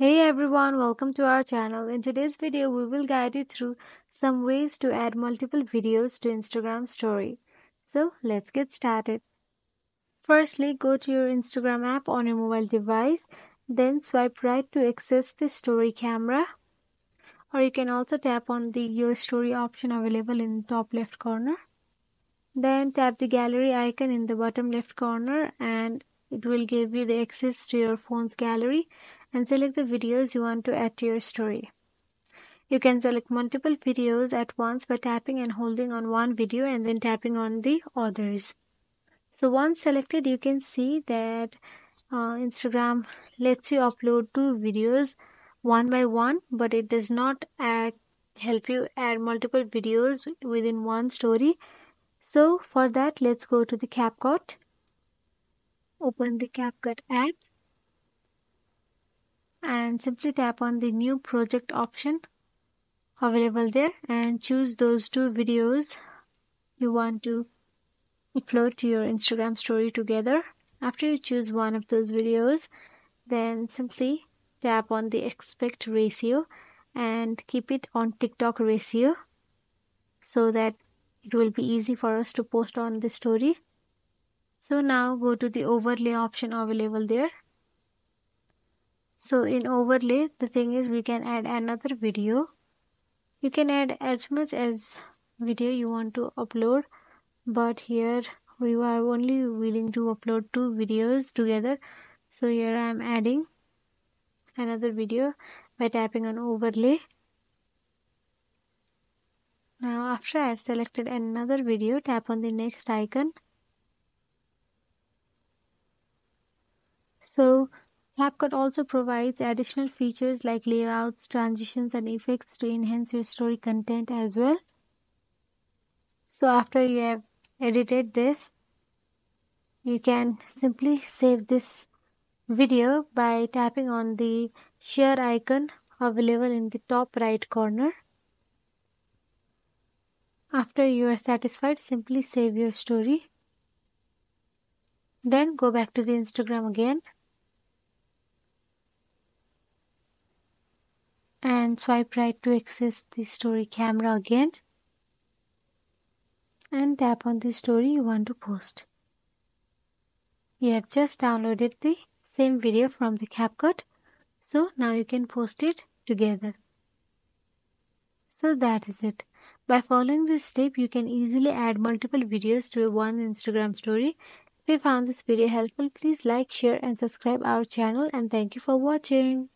Hey everyone, welcome to our channel. In today's video, we will guide you through some ways to add multiple videos to Instagram story. So let's get started. Firstly, go to your Instagram app on your mobile device, then swipe right to access the story camera. Or you can also tap on the your story option available in the top left corner. Then tap the gallery icon in the bottom left corner and it will give you the access to your phone's gallery and select the videos you want to add to your story. You can select multiple videos at once by tapping and holding on one video and then tapping on the others. So once selected, you can see that Instagram lets you upload two videos one by one, but it does not help you add multiple videos within one story. So for that, let's go to the CapCut. Open the CapCut app and simply tap on the new project option available there and choose those two videos you want to upload to your Instagram story together. After you choose one of those videos, then simply tap on the aspect ratio and keep it on TikTok ratio so that it will be easy for us to post on the story. So now go to the overlay option available there. So in overlay, the thing is we can add another video. You can add as much as video you want to upload, but here we are only willing to upload two videos together. So here I am adding another video by tapping on overlay. Now after I have selected another video, tap on the next icon. So CapCut also provides additional features like layouts, transitions and effects to enhance your story content as well. So after you have edited this, you can simply save this video by tapping on the share icon available in the top right corner. After you are satisfied, simply save your story. Then go back to the Instagram again and swipe right to access the story camera again and tap on the story you want to post. You have just downloaded the same video from the CapCut, so now you can post it together. So that is it. By following this step, you can easily add multiple videos to one Instagram story. If you found this video helpful, please like, share and subscribe our channel and thank you for watching.